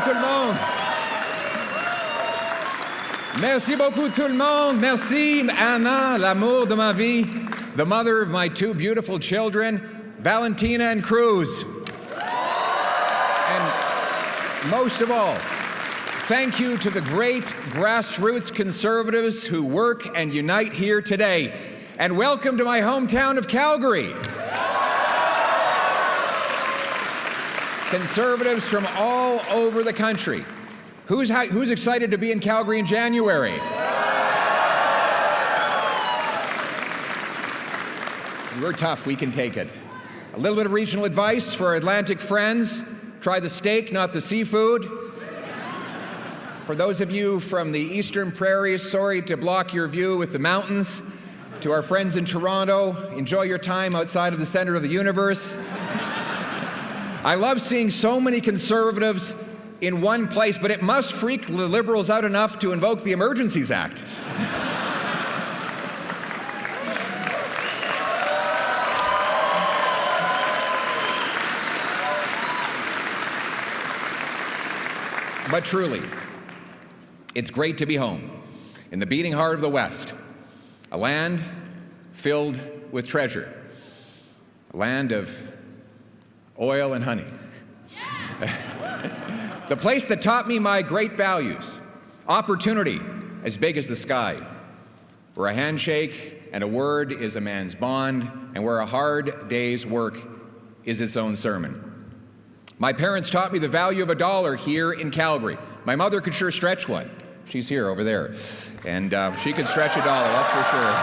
tout le monde. Merci beaucoup tout le monde. Merci Anna, l'amour de ma vie, the mother of my two beautiful children, Valentina and Cruz. And most of all, thank you to the great grassroots conservatives who work and unite here today. And welcome to my hometown of Calgary. Conservatives from all over the country. Who's excited to be in Calgary in January? We're tough, we can take it. A little bit of regional advice for our Atlantic friends. Try the steak, not the seafood. For those of you from the eastern prairies, sorry to block your view with the mountains. To our friends in Toronto, enjoy your time outside of the center of the universe. I love seeing so many conservatives in one place, but it must freak the Liberals out enough to invoke the Emergencies Act. But truly, it's great to be home, in the beating heart of the West, a land filled with treasure, a land of oil and honey. The place that taught me my great values, opportunity as big as the sky, where a handshake and a word is a man's bond, and where a hard day's work is its own sermon. My parents taught me the value of a dollar here in Calgary. My mother could sure stretch one. She's here over there. And she could stretch a dollar, that's for sure.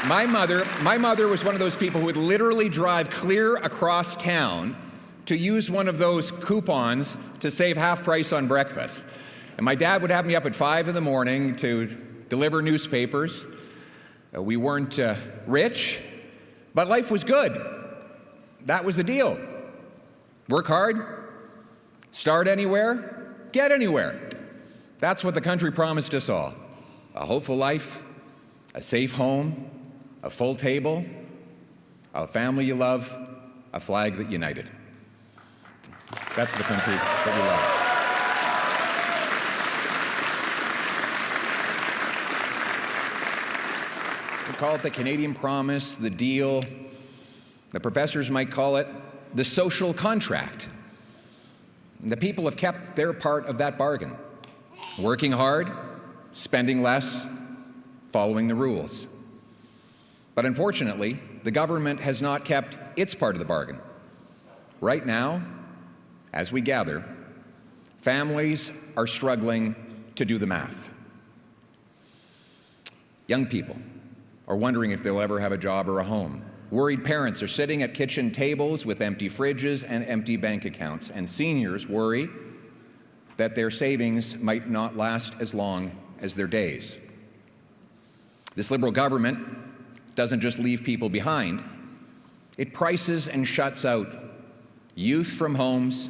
My mother was one of those people who would literally drive clear across town to use one of those coupons to save half price on breakfast. And my dad would have me up at 5 in the morning to deliver newspapers. We weren't rich, but life was good. That was the deal. Work hard, start anywhere, get anywhere. That's what the country promised us all. A hopeful life, a safe home, a full table, a family you love, a flag that united. That's the country that we love. We call it the Canadian Promise, the deal. The professors might call it the social contract. And the people have kept their part of that bargain, working hard, spending less, following the rules. But unfortunately, the government has not kept its part of the bargain. Right now, as we gather, families are struggling to do the math. Young people are wondering if they'll ever have a job or a home. Worried parents are sitting at kitchen tables with empty fridges and empty bank accounts. And seniors worry that their savings might not last as long as their days. This Liberal government doesn't just leave people behind, it prices and shuts out youth from homes,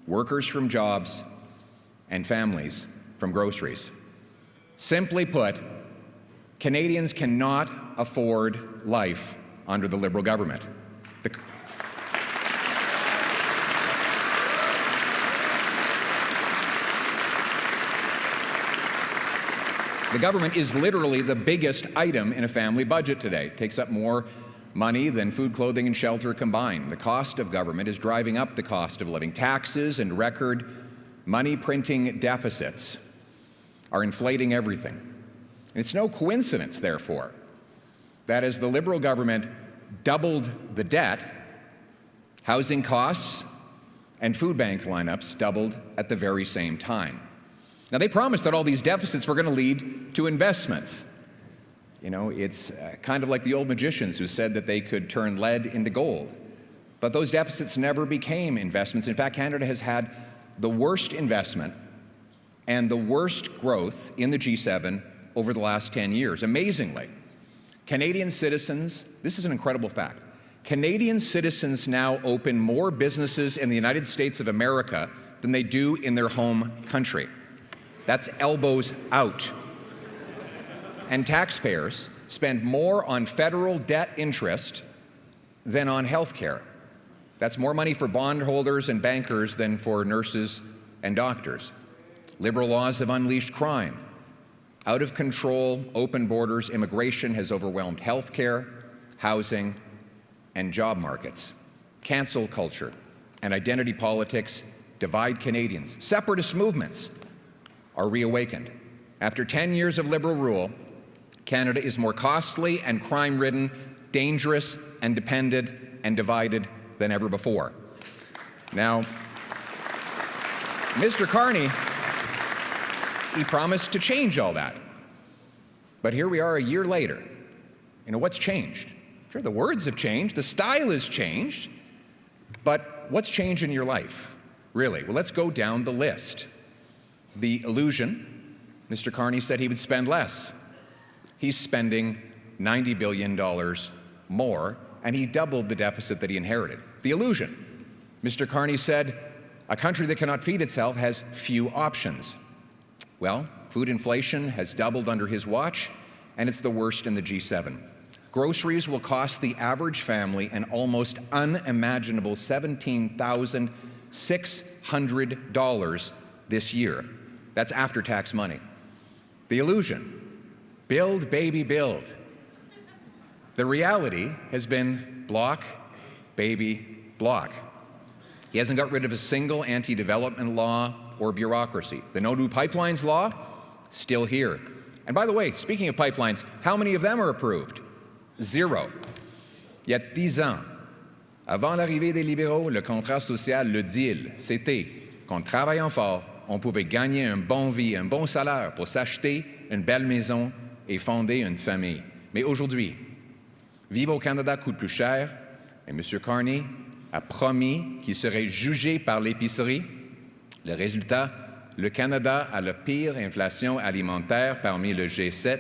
workers from jobs, and families from groceries. Simply put, Canadians cannot afford life under the Liberal government. The government is literally the biggest item in a family budget today. It takes up more money than food, clothing, and shelter combined. The cost of government is driving up the cost of living. Taxes and record money-printing deficits are inflating everything. And it's no coincidence, therefore, that as the Liberal government doubled the debt, housing costs and food bank lineups doubled at the very same time. Now, they promised that all these deficits were going to lead to investments. You know, it's kind of like the old magicians who said that they could turn lead into gold. But those deficits never became investments. In fact, Canada has had the worst investment and the worst growth in the G7 over the last 10 years. Amazingly, Canadian citizens, this is an incredible fact, Canadian citizens now open more businesses in the United States of America than they do in their home country. That's elbows out. And taxpayers spend more on federal debt interest than on health care. That's more money for bondholders and bankers than for nurses and doctors. Liberal laws have unleashed crime. Out of control, open borders immigration has overwhelmed healthcare, housing, and job markets. Cancel culture and identity politics divide Canadians. Separatist movements are reawakened. After 10 years of Liberal rule, Canada is more costly and crime-ridden, dangerous and dependent and divided than ever before. Now, Mr. Carney, he promised to change all that. But here we are a year later. What's changed? Sure, the words have changed, the style has changed, but what's changed in your life, really? Well, let's go down the list. The illusion, Mr. Carney said he would spend less. He's spending $90 billion more, and he doubled the deficit that he inherited. The illusion, Mr. Carney said, a country that cannot feed itself has few options. Well, food inflation has doubled under his watch, and it's the worst in the G7. Groceries will cost the average family an almost unimaginable $17,600 this year. That's after-tax money. The illusion, build, baby, build. The reality has been block, baby, block. He hasn't got rid of a single anti-development law or bureaucracy. The no-new pipelines law, still here. And by the way, speaking of pipelines, how many of them are approved? Zero. Il y a 10 ans, avant l'arrivée des libéraux, le contrat social, le deal, c'était qu'en travaillant fort, on pouvait gagner un bon vie, un bon salaire pour s'acheter une belle maison et fonder une famille. Mais aujourd'hui, vivre au Canada coûte plus cher et M. Carney a promis qu'il serait jugé par l'épicerie. Le résultat, le Canada a la pire inflation alimentaire parmi le G7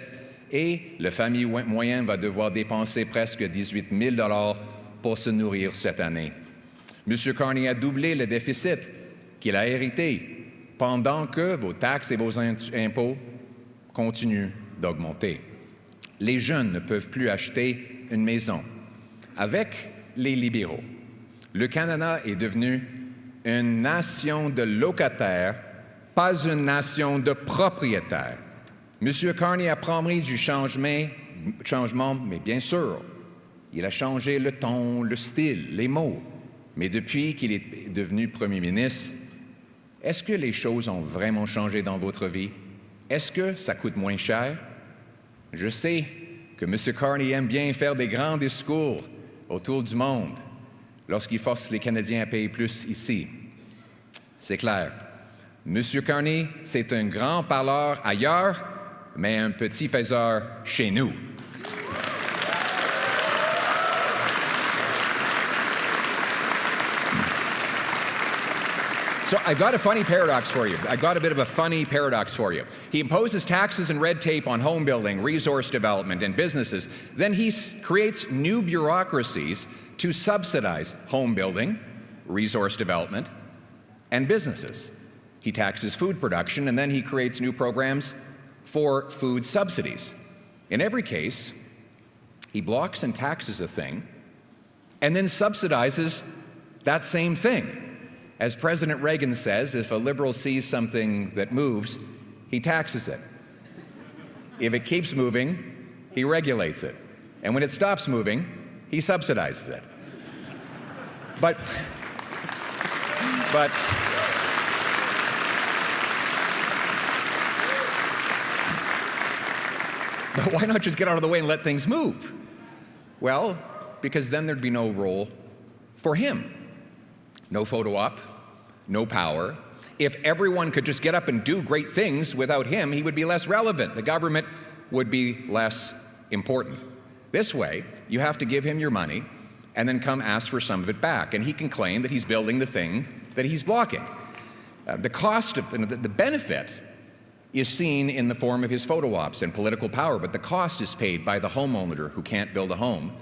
et la famille moyenne va devoir dépenser presque 18 000 $ pour se nourrir cette année. M. Carney a doublé le déficit qu'il a hérité pendant que vos taxes et vos impôts continuent d'augmenter. Les jeunes ne peuvent plus acheter une maison. Avec les libéraux, le Canada est devenu une nation de locataires, pas une nation de propriétaires. M. Carney a promis du changement, mais bien sûr, il a changé le ton, le style, les mots. Mais depuis qu'il est devenu Premier ministre, est-ce que les choses ont vraiment changé dans votre vie? Est-ce que ça coûte moins cher? Je sais que M. Carney aime bien faire des grands discours autour du monde lorsqu'il force les Canadiens à payer plus ici. C'est clair. M. Carney, c'est un grand parleur ailleurs, mais un petit faiseur chez nous. So I've got a funny paradox for you. I've got a bit of a funny paradox for you. He imposes taxes and red tape on home building, resource development, and businesses. Then he creates new bureaucracies to subsidize home building, resource development, and businesses. He taxes food production, and then he creates new programs for food subsidies. In every case, he blocks and taxes a thing, and then subsidizes that same thing. As President Reagan says, if a liberal sees something that moves, he taxes it. If it keeps moving, he regulates it. And when it stops moving, he subsidizes it. But why not just get out of the way and let things move? Well, because then there'd be no role for him. No photo op, no power. If everyone could just get up and do great things without him, he would be less relevant. The government would be less important. This way, you have to give him your money and then come ask for some of it back. And he can claim that he's building the thing that he's blocking. The cost of the benefit is seen in the form of his photo ops and political power, but the cost is paid by the homeowner who can't build a home,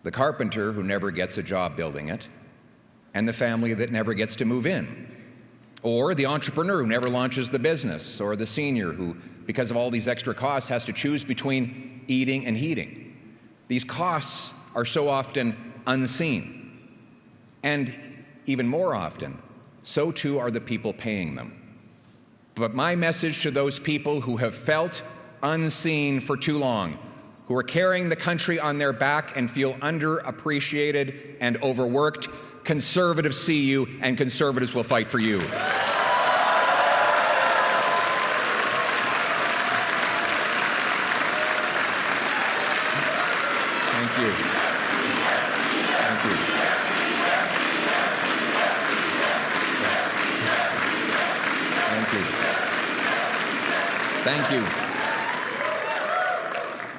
the carpenter who never gets a job building it, and the family that never gets to move in, or the entrepreneur who never launches the business, or the senior who, because of all these extra costs, has to choose between eating and heating. These costs are so often unseen. And even more often, so too are the people paying them. But my message to those people who have felt unseen for too long, who are carrying the country on their back and feel underappreciated and overworked, Conservatives see you, and Conservatives will fight for you. Thank you. Thank you. Thank you. Thank you.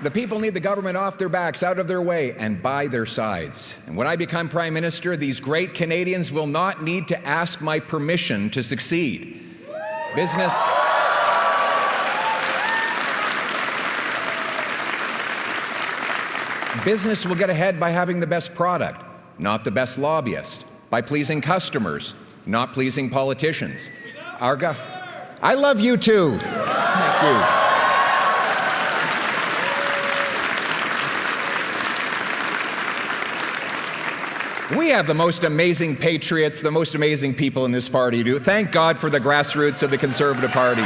The people need the government off their backs, out of their way, and by their sides. And when I become Prime Minister, these great Canadians will not need to ask my permission to succeed. Business will get ahead by having the best product, not the best lobbyist, by pleasing customers, not pleasing politicians. I love you too. Thank you. We have the most amazing patriots, the most amazing people in this party. Thank God for the grassroots of the Conservative Party.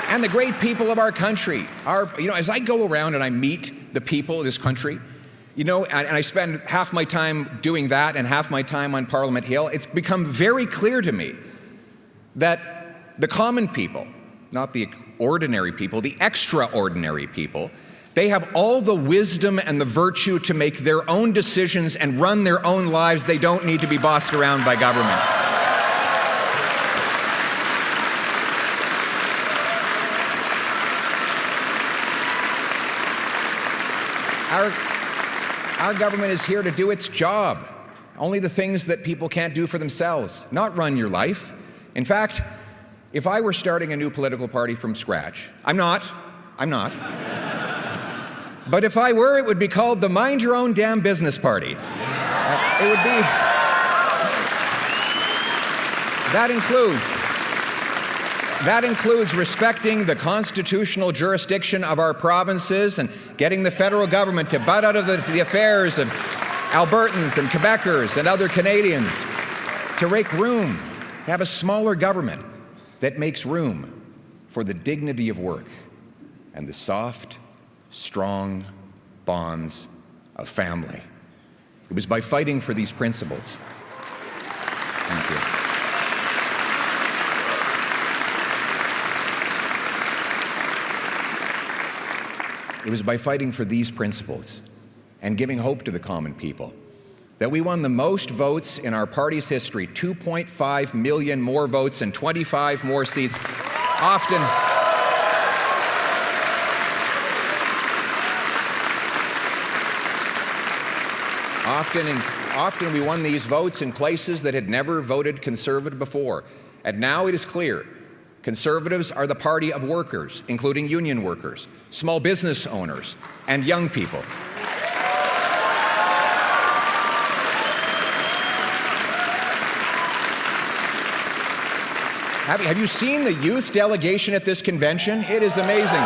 And the great people of our country. As I go around and I meet the people of this country, and I spend half my time doing that and half my time on Parliament Hill, it's become very clear to me that the common people, not the ordinary people, the extraordinary people, they have all the wisdom and the virtue to make their own decisions and run their own lives. They don't need to be bossed around by government. Our government is here to do its job. Only the things that people can't do for themselves, not run your life. In fact, if I were starting a new political party from scratch, I'm not. But if I were, it would be called the Mind Your Own Damn Business Party. It would be. That includes respecting the constitutional jurisdiction of our provinces and getting the federal government to butt out of the affairs of Albertans and Quebecers and other Canadians, to make room, to have a smaller government that makes room for the dignity of work and the soft, strong bonds of family. It was by fighting for these principles. Thank you. It was by fighting for these principles and giving hope to the common people that we won the most votes in our party's history, 2.5 million more votes and 25 more seats, often we won these votes in places that had never voted Conservative before. And now it is clear, Conservatives are the party of workers, including union workers, small business owners, and young people. Have you seen the youth delegation at this convention? It is amazing.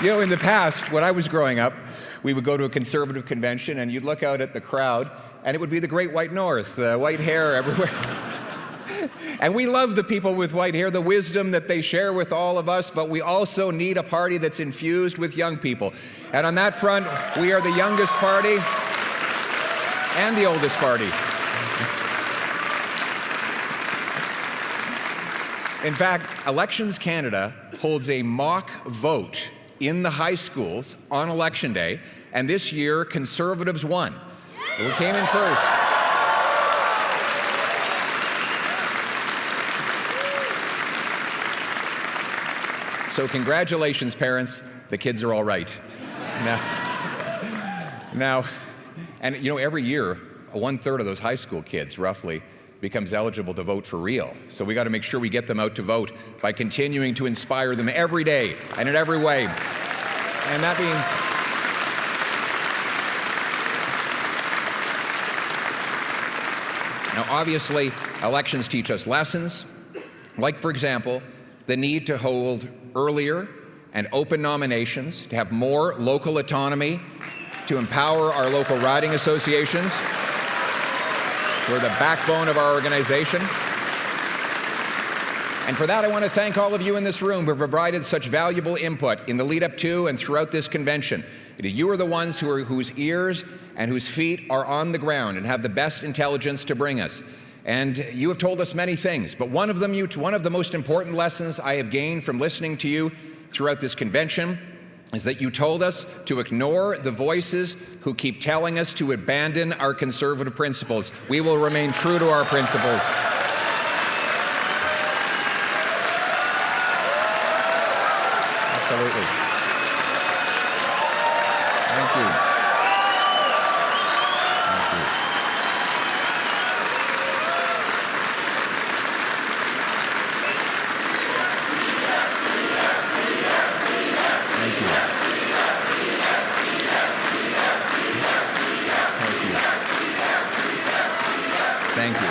In the past, when I was growing up, we would go to a Conservative convention and you'd look out at the crowd and it would be the Great White North, white hair everywhere. And we love the people with white hair, the wisdom that they share with all of us, but we also need a party that's infused with young people. And on that front, we are the youngest party and the oldest party. In fact, Elections Canada holds a mock vote in the high schools on Election Day, and this year, Conservatives won. We came in first. So congratulations, parents. The kids are all right. Now, every year, 1/3 of those high school kids, roughly, becomes eligible to vote for real. So we got to make sure we get them out to vote by continuing to inspire them every day and in every way. And that means Now, obviously, elections teach us lessons, like, for example, the need to hold earlier and open nominations, to have more local autonomy, to empower our local riding associations, who are the backbone of our organization. And for that, I want to thank all of you in this room who have provided such valuable input in the lead up to and throughout this convention. You are the ones whose ears and whose feet are on the ground and have the best intelligence to bring us. And you have told us many things, but one of the most important lessons I have gained from listening to you throughout this convention is that you told us to ignore the voices who keep telling us to abandon our conservative principles. We will remain true to our principles. Absolutely. Thank you. Thank you. Thank you. Thank you. Thank you.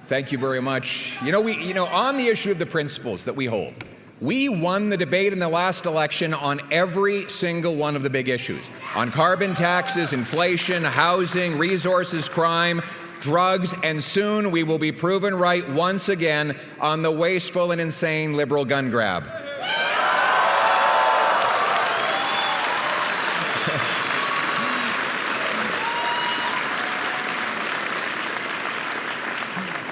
Thank you very much. On the issue of the principles that we hold, we won the debate in the last election on every single one of the big issues. On carbon taxes, inflation, housing, resources, crime, drugs, and soon we will be proven right once again on the wasteful and insane liberal gun grab.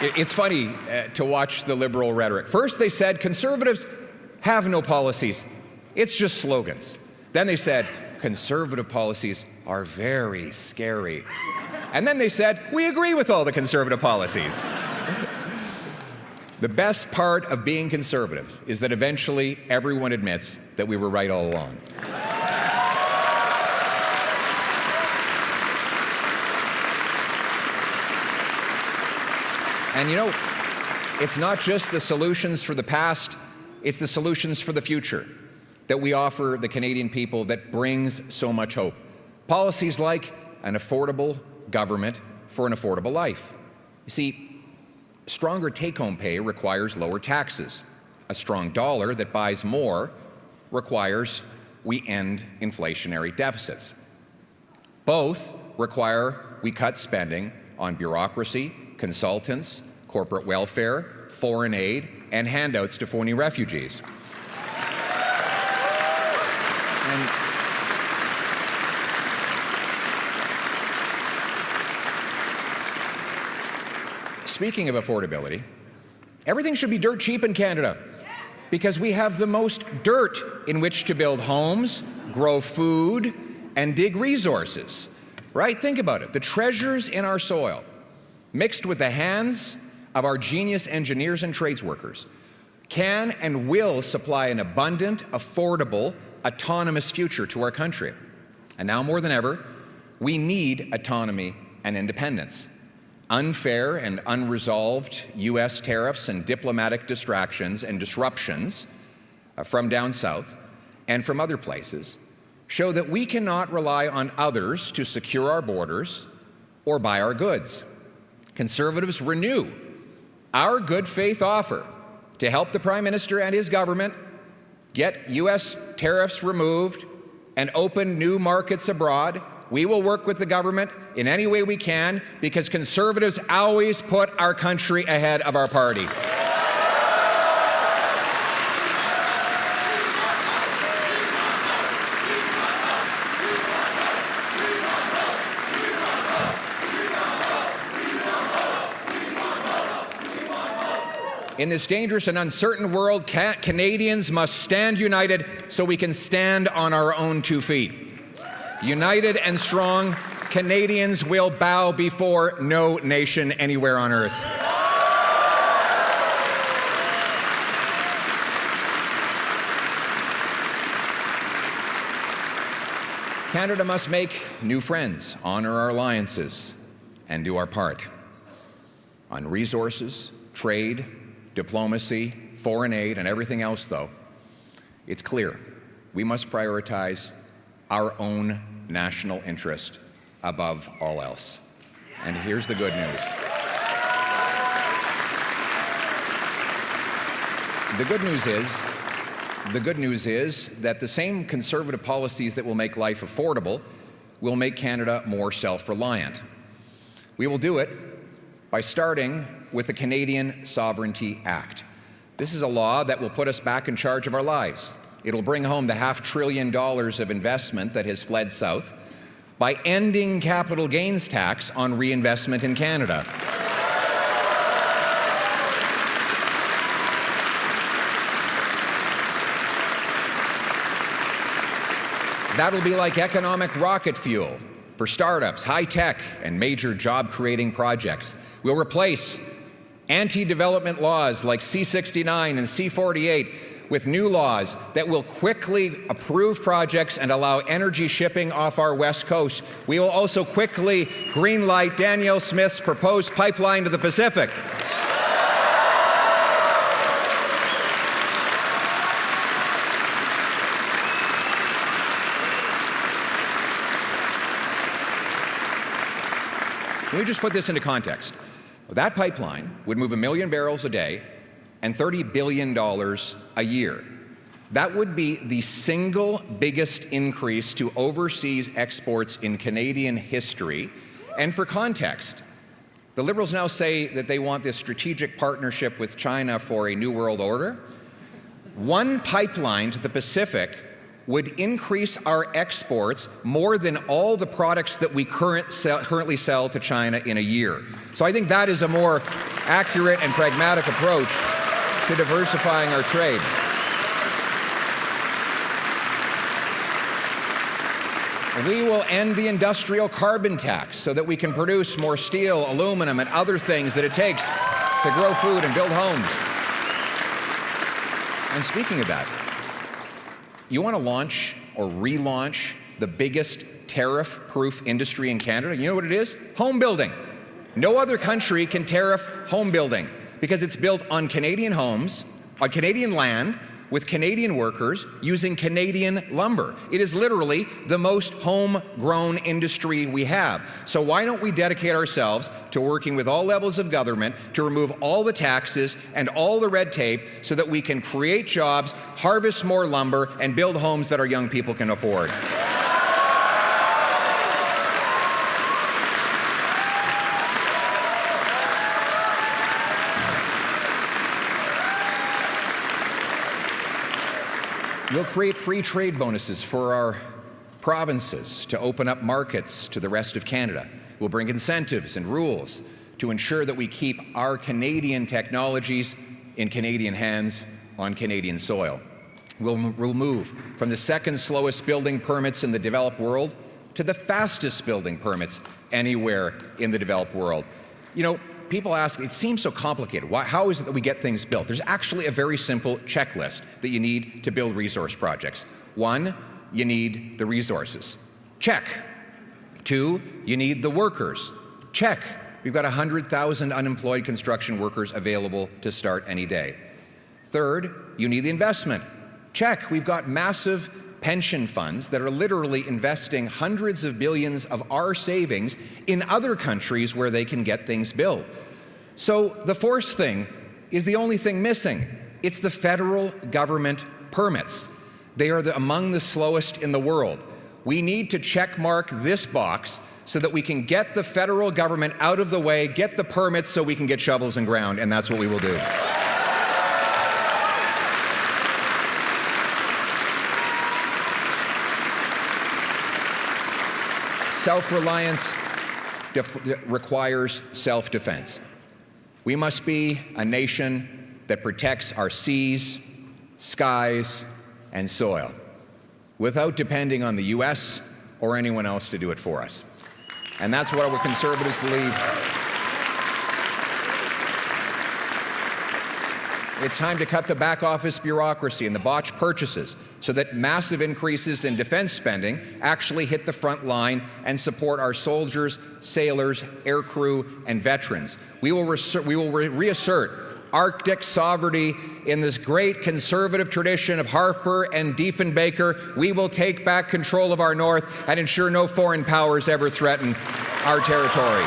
It's funny to watch the liberal rhetoric. First they said conservatives have no policies. It's just slogans. Then they said conservative policies are very scary. And then they said, we agree with all the conservative policies. The best part of being conservatives is that eventually everyone admits that we were right all along. And it's not just the solutions for the past, it's the solutions for the future that we offer the Canadian people that brings so much hope. Policies like an affordable government for an affordable life. You see, stronger take-home pay requires lower taxes. A strong dollar that buys more requires we end inflationary deficits. Both require we cut spending on bureaucracy, consultants, corporate welfare, foreign aid, and handouts to phony refugees. And speaking of affordability, everything should be dirt cheap in Canada because we have the most dirt in which to build homes, grow food, and dig resources, right? Think about it. The treasures in our soil, mixed with the hands of our genius engineers and trades workers, can and will supply an abundant, affordable, autonomous future to our country. And now more than ever, we need autonomy and independence. Unfair and unresolved U.S. tariffs and diplomatic distractions and disruptions from down south and from other places show that we cannot rely on others to secure our borders or buy our goods. Conservatives renew our good faith offer to help the Prime Minister and his government get U.S. tariffs removed and open new markets abroad. We will work with the government in any way we can because Conservatives always put our country ahead of our party. In this dangerous and uncertain world, Canadians must stand united so we can stand on our own 2 feet. United and strong, Canadians will bow before no nation anywhere on earth. Canada must make new friends, honor our alliances, and do our part. On resources, trade, diplomacy, foreign aid, and everything else, though, it's clear we must prioritize our own national interest above all else. And here's the good news. The good news is that the same conservative policies that will make life affordable will make Canada more self-reliant. We will do it by starting with the Canadian Sovereignty Act. This is a law that will put us back in charge of our lives. It'll bring home the $500 billion of investment that has fled south by ending capital gains tax on reinvestment in Canada. That'll be like economic rocket fuel for startups, high-tech, and major job-creating projects. We'll replace anti-development laws like C-69 and C-48 with new laws that will quickly approve projects and allow energy shipping off our west coast. We will also quickly greenlight Danielle Smith's proposed pipeline to the Pacific. Let me just put this into context. That pipeline would move 1 million barrels a day and $30 billion a year. That would be the single biggest increase to overseas exports in Canadian history. And for context, the Liberals now say that they want this strategic partnership with China for a new world order. One pipeline to the Pacific would increase our exports more than all the products that we currently sell to China in a year. So I think that is a more accurate and pragmatic approach to diversifying our trade. We will end the industrial carbon tax so that we can produce more steel, aluminum, and other things that it takes to grow food and build homes. And speaking of that, you want to launch or relaunch the biggest tariff-proof industry in Canada? You know what it is? Home building. No other country can tariff home building because it's built on Canadian homes, on Canadian land, with Canadian workers using Canadian lumber. It is literally the most homegrown industry we have. So why don't we dedicate ourselves to working with all levels of government to remove all the taxes and all the red tape so that we can create jobs, harvest more lumber, and build homes that our young people can afford. We'll create free trade bonuses for our provinces to open up markets to the rest of Canada. We'll bring incentives and rules to ensure that we keep our Canadian technologies in Canadian hands on Canadian soil. We'll move from the second slowest building permits in the developed world to the fastest building permits anywhere in the developed world. You know, people ask, it seems so complicated. How is it that we get things built? There's actually a very simple checklist that you need to build resource projects. 1, you need the resources. Check. 2, you need the workers. Check. We've got 100,000 unemployed construction workers available to start any day. 3rd, you need the investment. Check. We've got massive pension funds that are literally investing hundreds of billions of our savings in other countries where they can get things built. So the 4th thing is the only thing missing. It's the federal government permits. They are among the slowest in the world. We need to check mark this box so that we can get the federal government out of the way, get the permits so we can get shovels in ground, and that's what we will do. Self-reliance requires self-defense. We must be a nation that protects our seas, skies, and soil without depending on the U.S. or anyone else to do it for us. And that's what our Conservatives believe. It's time to cut the back office bureaucracy and the botched purchases so that massive increases in defense spending actually hit the front line and support our soldiers, sailors, aircrew, and veterans. We will reassert Arctic sovereignty in this great conservative tradition of Harper and Diefenbaker. We will take back control of our north and ensure no foreign powers ever threaten our territory.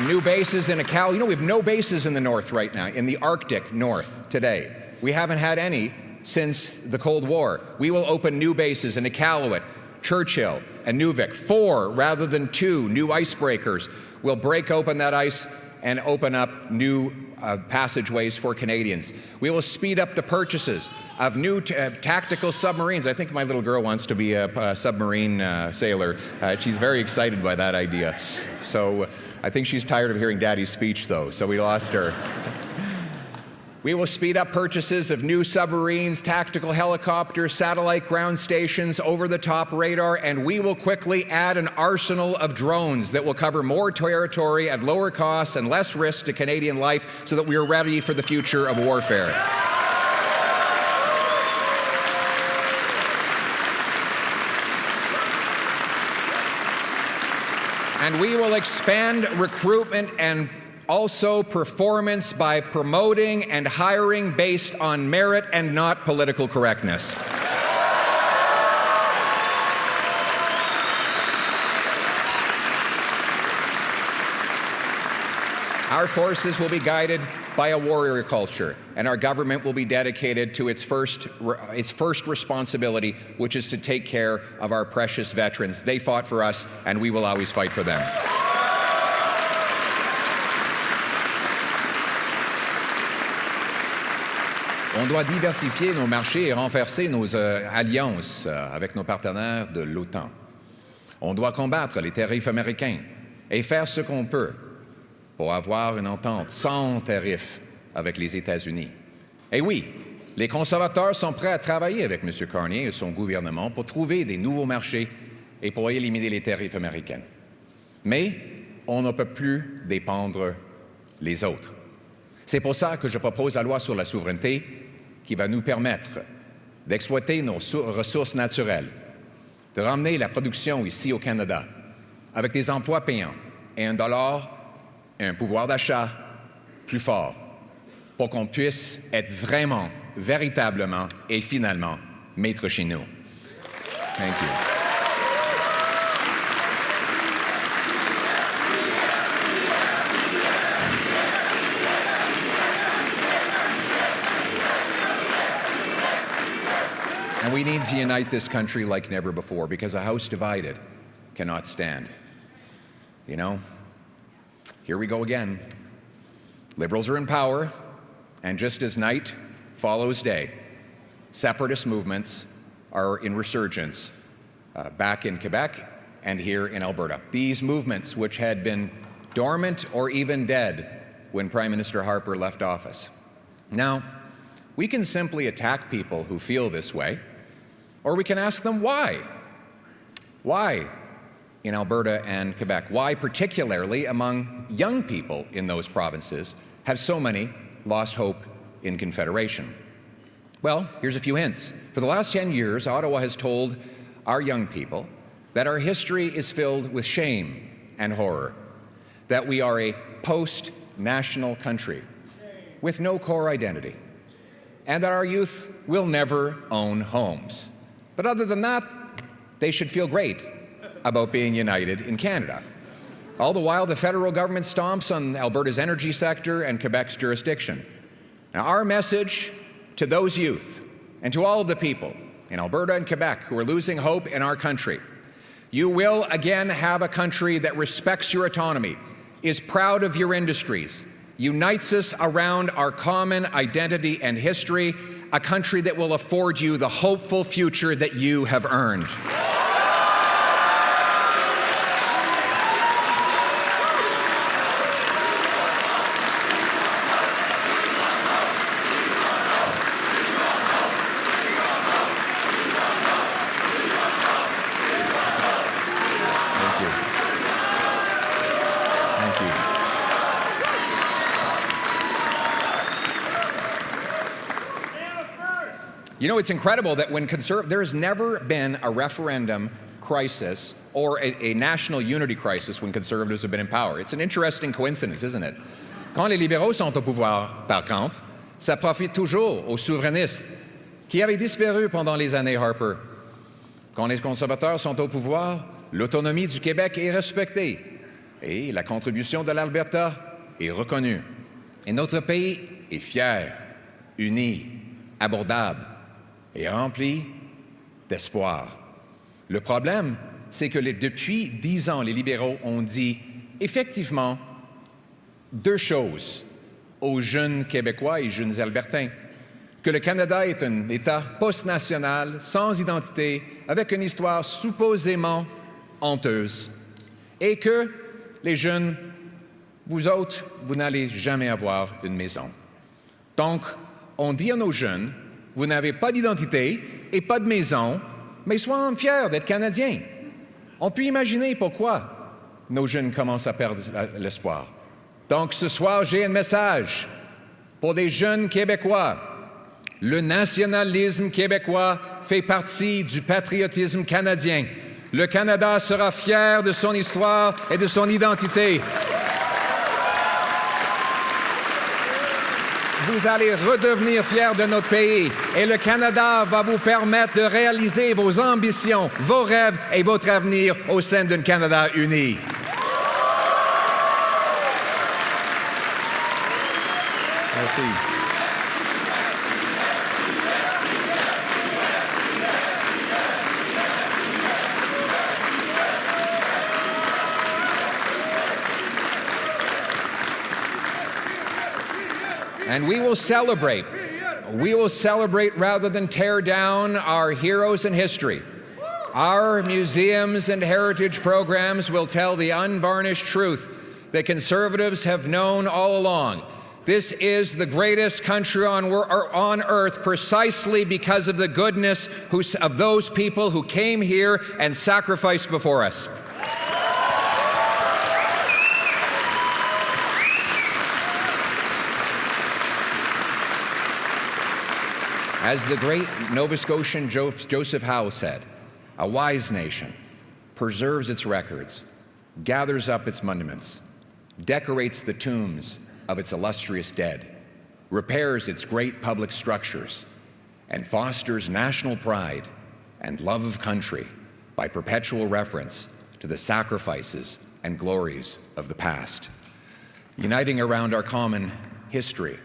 New bases in Iqaluit. You know, we have no bases in the north right now, in the Arctic north today. We haven't had any since the Cold War. We will open new bases in Iqaluit, Churchill, and Nunavik. 4 rather than 2 new icebreakers will break open that ice and open up new passageways for Canadians. We will speed up the purchases of new tactical submarines. I think my little girl wants to be a submarine sailor. She's very excited by that idea. So I think she's tired of hearing Daddy's speech, though, so we lost her. We will speed up purchases of new submarines, tactical helicopters, satellite ground stations, over-the-top radar, and we will quickly add an arsenal of drones that will cover more territory at lower costs and less risk to Canadian life so that we are ready for the future of warfare. And we will expand recruitment and also performance by promoting and hiring based on merit and not political correctness. Our forces will be guided by a warrior culture, and our government will be dedicated to its first responsibility, which is to take care of our precious veterans. They fought for us, and we will always fight for them. On doit diversifier nos marchés et renforcer nos alliances avec nos partenaires de l'OTAN. On doit combattre les tarifs américains et faire ce qu'on peut pour avoir une entente sans tarifs avec les États-Unis. Et oui, les conservateurs sont prêts à travailler avec M. Carney et son gouvernement pour trouver des nouveaux marchés et pour éliminer les tarifs américains. Mais on ne peut plus dépendre les autres. C'est pour ça que je propose la loi sur la souveraineté qui va nous permettre d'exploiter nos ressources naturelles, de ramener la production ici au Canada avec des emplois payants et un dollar et un pouvoir d'achat plus fort pour qu'on puisse être vraiment, véritablement et finalement maître chez nous. Thank you. And we need to unite this country like never before, because a house divided cannot stand. You know, here we go again. Liberals are in power, and just as night follows day, separatist movements are in resurgence back in Quebec and here in Alberta. These movements, which had been dormant or even dead when Prime Minister Harper left office. Now, we can simply attack people who feel this way, or we can ask them why. Why in Alberta and Quebec? Why, particularly among young people in those provinces, have so many lost hope in Confederation? Well, here's a few hints. For the last 10 years, Ottawa has told our young people that our history is filled with shame and horror, that we are a post-national country with no core identity, and that our youth will never own homes. But other than that, they should feel great about being united in Canada. All the while, the federal government stomps on Alberta's energy sector and Quebec's jurisdiction. Now, our message to those youth and to all of the people in Alberta and Quebec who are losing hope in our country: you will again have a country that respects your autonomy, is proud of your industries, unites us around our common identity and history, a country that will afford you the hopeful future that you have earned. You You know, it's incredible that when there's never been a referendum crisis or a national unity crisis when Conservatives have been in power. It's an interesting coincidence, isn't it? Quand les libéraux sont au pouvoir, par contre, ça profite toujours aux souverainistes qui avaient disparu pendant les années Harper. Quand les conservateurs sont au pouvoir, l'autonomie du Québec est respectée et la contribution de l'Alberta est reconnue. Et notre pays est fier, uni, abordable et rempli d'espoir. Le problème, c'est que depuis 10 ans, les libéraux ont dit effectivement 2 choses aux jeunes Québécois et jeunes Albertains. Que le Canada est un État post-national, sans identité, avec une histoire supposément honteuse. Et que les jeunes, vous autres, vous n'allez jamais avoir une maison. Donc, on dit à nos jeunes, vous n'avez pas d'identité et pas de maison, mais soyons fiers d'être Canadiens. On peut imaginer pourquoi nos jeunes commencent à perdre l'espoir. Donc ce soir, j'ai un message pour les jeunes Québécois. Le nationalisme québécois fait partie du patriotisme canadien. Le Canada sera fier de son histoire et de son identité. Vous allez redevenir fiers de notre pays et le Canada va vous permettre de réaliser vos ambitions, vos rêves et votre avenir au sein d'un Canada uni. Merci. And we will celebrate. We will celebrate rather than tear down our heroes in history. Our museums and heritage programs will tell the unvarnished truth that Conservatives have known all along. This is the greatest country on earth precisely because of the goodness of those people who came here and sacrificed before us. As the great Nova Scotian Joseph Howe said, a wise nation preserves its records, gathers up its monuments, decorates the tombs of its illustrious dead, repairs its great public structures, and fosters national pride and love of country by perpetual reference to the sacrifices and glories of the past. Uniting around our common history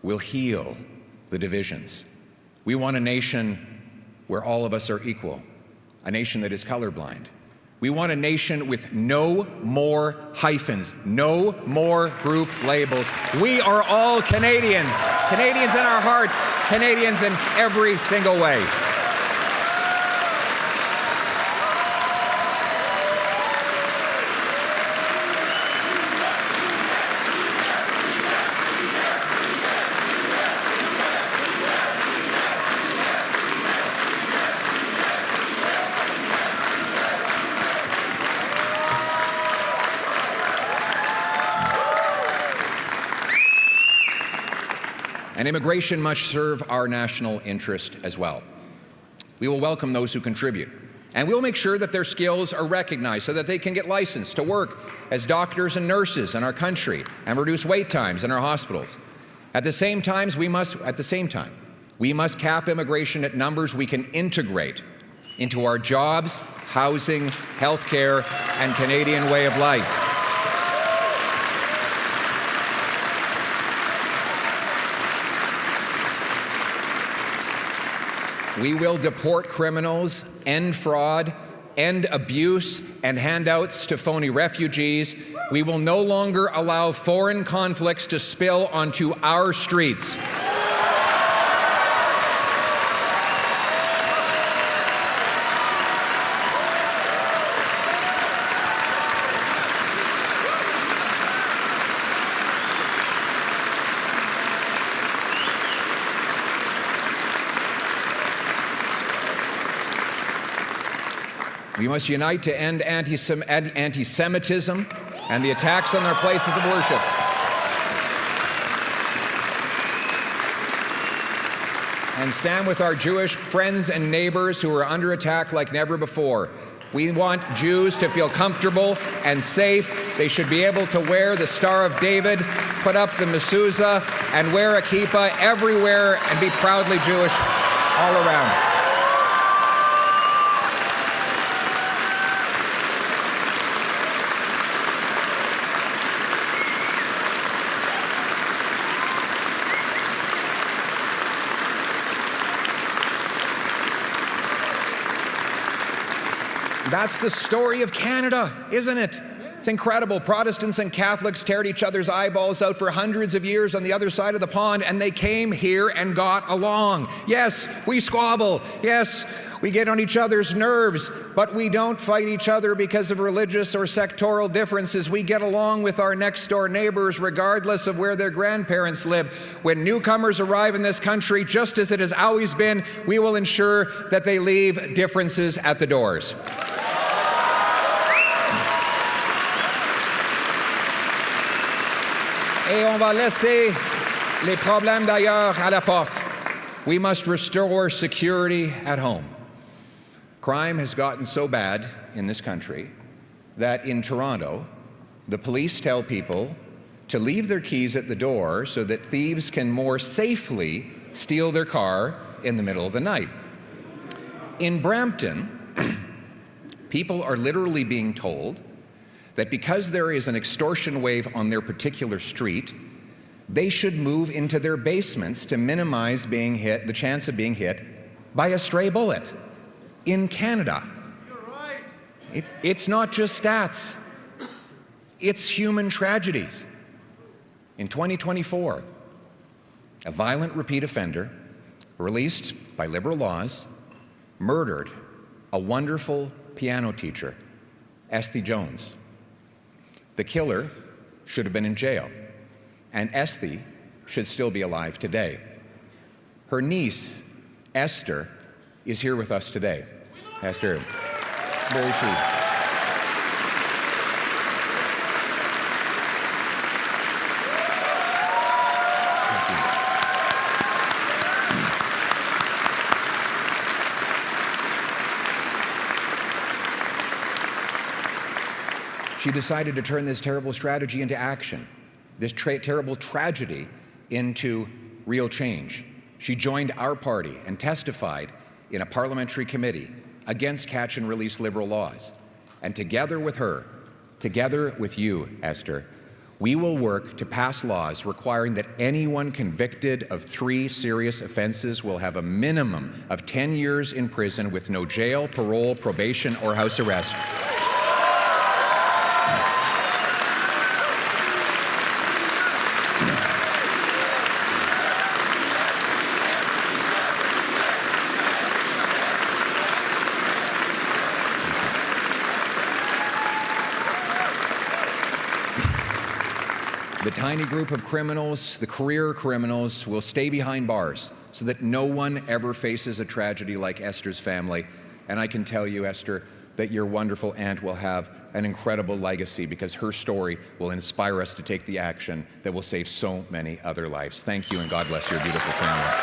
will heal the divisions. We want a nation where all of us are equal, a nation that is colorblind. We want a nation with no more hyphens, no more group labels. We are all Canadians, Canadians in our heart, Canadians in every single way. And immigration must serve our national interest as well. We will welcome those who contribute, and we'll make sure that their skills are recognized so that they can get licensed to work as doctors and nurses in our country and reduce wait times in our hospitals. At the same time, we must cap immigration at numbers we can integrate into our jobs, housing, healthcare, and Canadian way of life. We will deport criminals, end fraud, end abuse and handouts to phony refugees. We will no longer allow foreign conflicts to spill onto our streets. We must unite to end anti-Semitism and the attacks on our places of worship. and stand with our Jewish friends and neighbors who are under attack like never before. We want Jews to feel comfortable and safe. They should be able to wear the Star of David, put up the mezuzah, and wear a kippah everywhere and be proudly Jewish all around. That's the story of Canada, isn't it? It's incredible. Protestants and Catholics teared each other's eyeballs out for hundreds of years on the other side of the pond, and they came here and got along. Yes, we squabble. Yes, we get on each other's nerves, but we don't fight each other because of religious or sectoral differences. We get along with our next-door neighbors regardless of where their grandparents live. When newcomers arrive in this country, just as it has always been, we will ensure that they leave differences at the doors. Et on va laisser les problèmes d'ailleurs à la porte. We must restore security at home. Crime has gotten so bad in this country that in Toronto, the police tell people to leave their keys at the door so that thieves can more safely steal their car in the middle of the night. In Brampton, people are literally being told that because there is an extortion wave on their particular street, they should move into their basements to minimize being hit, the chance of being hit by a stray bullet. In Canada. You're right. It's not just stats. It's human tragedies. In 2024, a violent repeat offender, released by liberal laws, murdered a wonderful piano teacher, Esty Jones. The killer should have been in jail, and Esty should still be alive today. Her niece, Esther, is here with us today. Esther, where is she? She decided to turn this terrible strategy into action, this terrible tragedy into real change. She joined our party and testified in a parliamentary committee against catch and release liberal laws. And together with her, together with you, Esther, we will work to pass laws requiring that anyone convicted of 3 serious offenses will have a minimum of 10 years in prison with no jail, parole, probation, or house arrest. The tiny group of criminals, the career criminals, will stay behind bars so that no one ever faces a tragedy like Esther's family. And I can tell you, Esther, that your wonderful aunt will have an incredible legacy because her story will inspire us to take the action that will save so many other lives. Thank you, and God bless your beautiful family.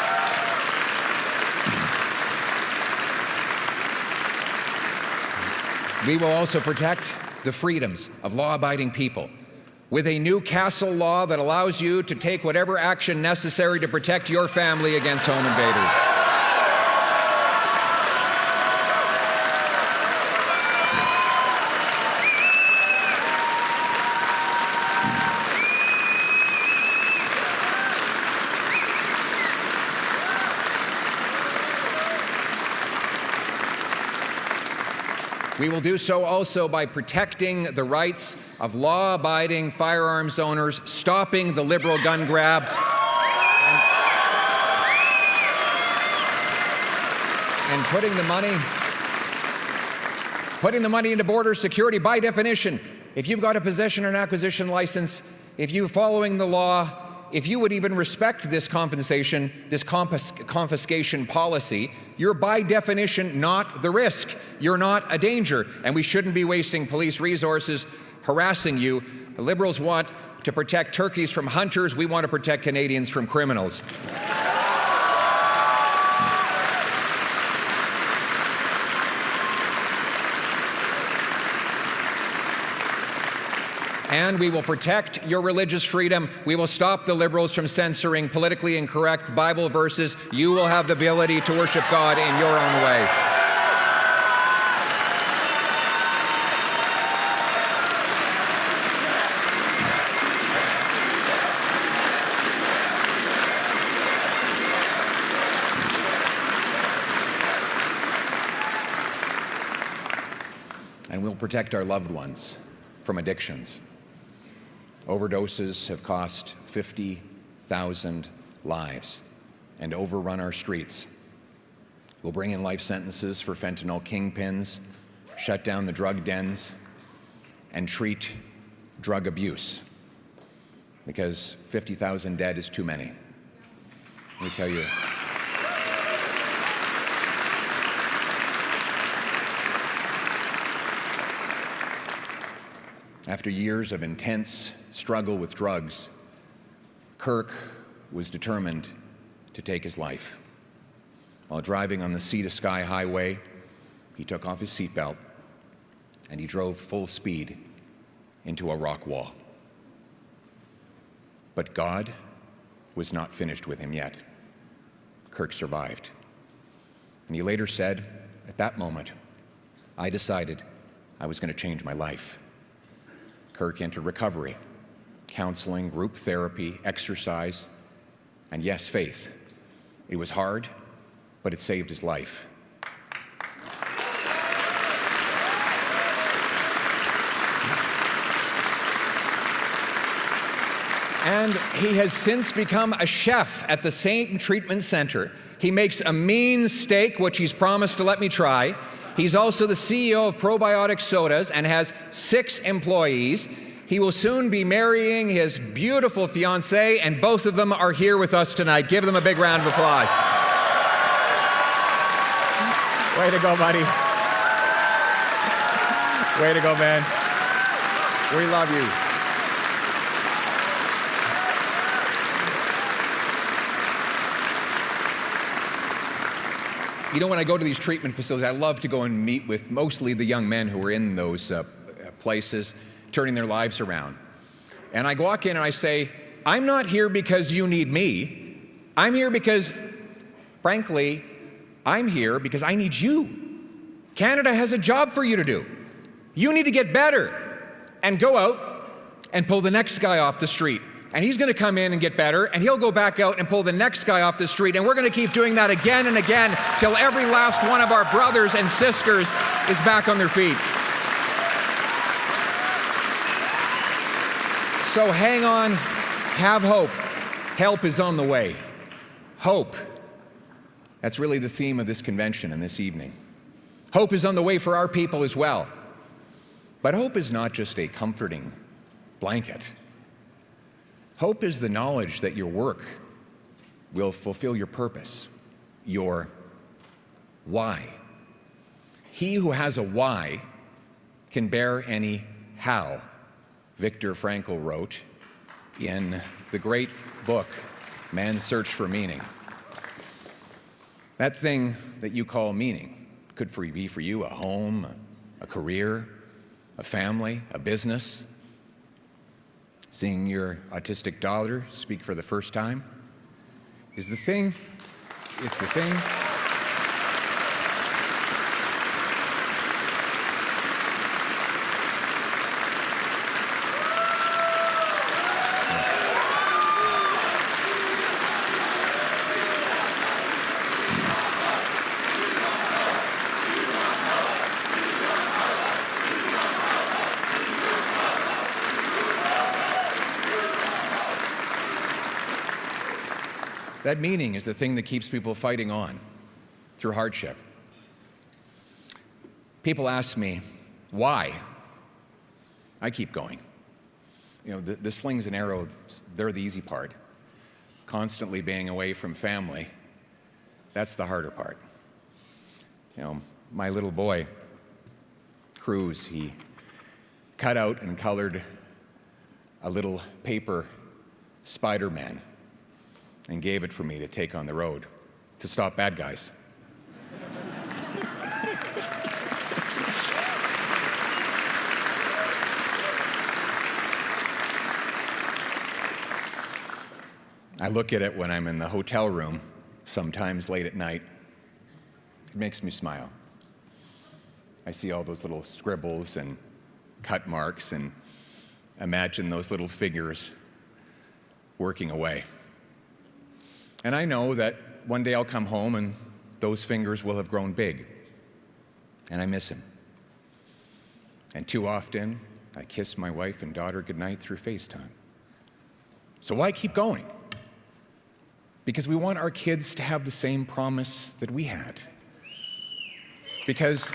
We will also protect the freedoms of law-abiding people with a new castle law that allows you to take whatever action necessary to protect your family against home invaders. We will do so also by protecting the rights of law-abiding firearms owners, stopping the liberal gun grab, and putting the money into border security. By definition, if you've got a possession or an acquisition license, if you're following the law, if you would even respect this confiscation policy, you're by definition not the risk. You're not a danger, and we shouldn't be wasting police resources harassing you. The Liberals want to protect turkeys from hunters. We want to protect Canadians from criminals. And we will protect your religious freedom. We will stop the Liberals from censoring politically incorrect Bible verses. You will have the ability to worship God in your own way. And we'll protect our loved ones from addictions. Overdoses have cost 50,000 lives and overrun our streets. We'll bring in life sentences for fentanyl kingpins, shut down the drug dens, and treat drug abuse, because 50,000 dead is too many. Let me tell you. After years of intense struggle with drugs, Kirk was determined to take his life. While driving on the Sea to Sky Highway, he took off his seatbelt and he drove full speed into a rock wall. But God was not finished with him yet. Kirk survived. And he later said, at that moment, I decided I was going to change my life. Kirk entered recovery, counseling, group therapy, exercise, and yes, faith. It was hard, but it saved his life. And he has since become a chef at the same treatment center. He makes a mean steak, which he's promised to let me try. He's also the CEO of Probiotic Sodas and has 6 employees. He will soon be marrying his beautiful fiancée, and both of them are here with us tonight. Give them a big round of applause. Way to go, buddy. Way to go, man. We love you. You know, when I go to these treatment facilities, I love to go and meet with mostly the young men who are in those places, turning their lives around. And I walk in and I say, I'm not here because you need me. I'm here because, frankly, I'm here because I need you. Canada has a job for you to do. You need to get better and go out and pull the next guy off the street. And he's going to come in and get better, and he'll go back out and pull the next guy off the street, and we're going to keep doing that again and again till every last one of our brothers and sisters is back on their feet. So hang on, have hope. Help is on the way. Hope. That's really the theme of this convention and this evening. Hope is on the way for our people as well. But hope is not just a comforting blanket. Hope is the knowledge that your work will fulfill your purpose, your why. He who has a why can bear any how, Viktor Frankl wrote in the great book, Man's Search for Meaning. That thing that you call meaning could be for you a home, a career, a family, a business. Seeing your autistic daughter speak for the first time is the thing. It's the thing. That meaning is the thing that keeps people fighting on through hardship. People ask me, why? I keep going. You know, the slings and arrows, they're the easy part. Constantly being away from family, that's the harder part. You know, my little boy, Cruz, he cut out and colored a little paper Spider-Man and gave it for me to take on the road to stop bad guys. I look at it when I'm in the hotel room, sometimes late at night. It makes me smile. I see all those little scribbles and cut marks and imagine those little figures working away. And I know that one day I'll come home and those fingers will have grown big. And I miss him. And too often, I kiss my wife and daughter goodnight through FaceTime. So why keep going? Because we want our kids to have the same promise that we had. Because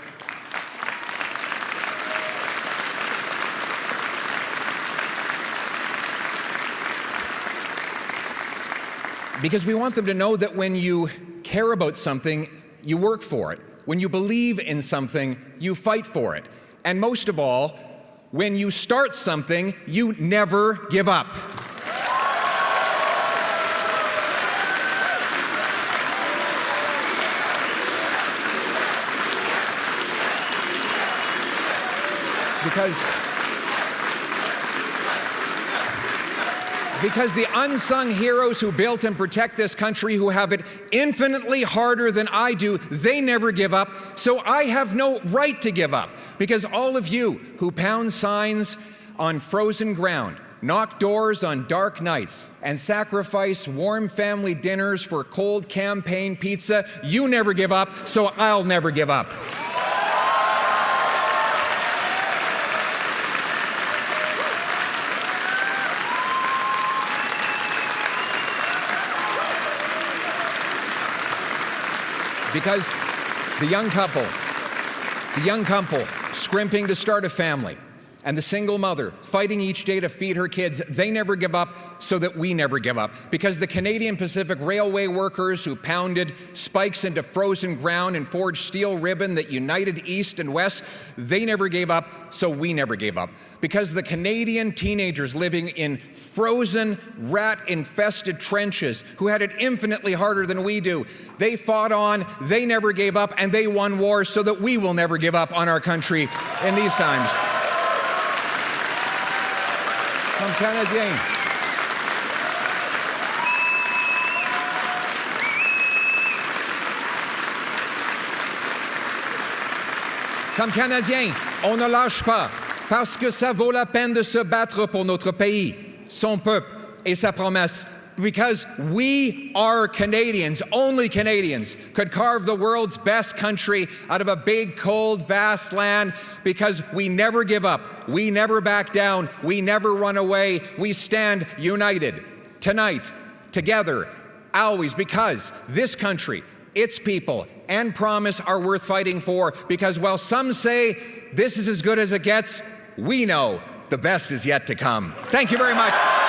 we want them to know that when you care about something, you work for it. When you believe in something, you fight for it. And most of all, when you start something, you never give up. Because the unsung heroes who built and protect this country, who have it infinitely harder than I do, they never give up, so I have no right to give up. Because all of you who pound signs on frozen ground, knock doors on dark nights, and sacrifice warm family dinners for cold campaign pizza, you never give up, so I'll never give up. Because the young couple scrimping to start a family, and the single mother fighting each day to feed her kids, they never give up, so that we never give up. Because the Canadian Pacific Railway workers who pounded spikes into frozen ground and forged steel ribbon that united East and West, they never gave up, so we never gave up. Because the Canadian teenagers living in frozen, rat-infested trenches who had it infinitely harder than we do, they fought on, they never gave up, and they won wars, so that we will never give up on our country in these times. Comme Canadiens. Comme Canadiens, on ne lâche pas, parce que ça vaut la peine de se battre pour notre pays, son peuple et sa promesse. Because we are Canadians, only Canadians, could carve the world's best country out of a big, cold, vast land, because we never give up, we never back down, we never run away, we stand united, tonight, together, always, because this country, its people, and promise are worth fighting for, because while some say this is as good as it gets, we know the best is yet to come. Thank you very much.